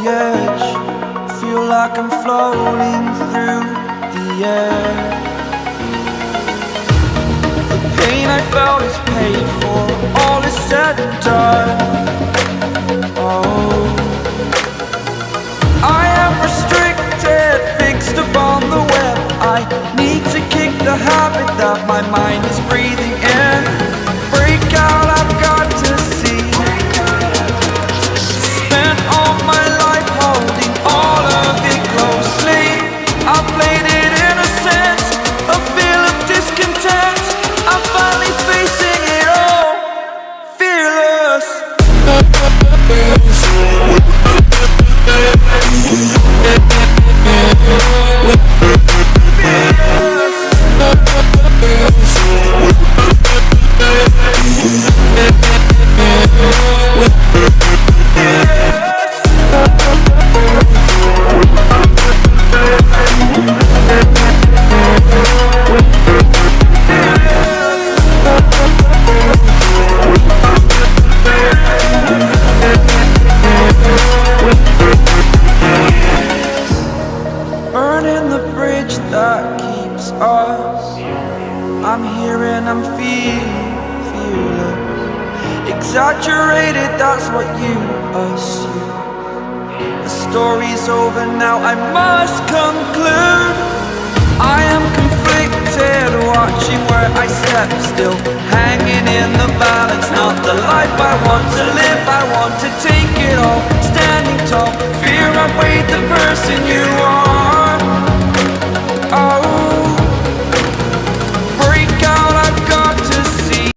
edge, feel like I'm floating through the air. The pain I felt is paid for, all is said and done. Oh, I am restricted, fixed upon the web. I need to kick the habit that my mind is breathing in. Break out, I've got to see. Spent all my life holding all of it closely. I played it innocent, a feel of discontent. I'm finally facing it all, fearless. Burning the bridge that keeps us. I'm here and I'm feeling fearless. Exaggerated, that's what you assume. The story's over now, I must conclude. I am conflicted, watching where I step still, hanging in the balance. Not the life I want to live, I want to take it all. Standing tall, fear I weighed the person you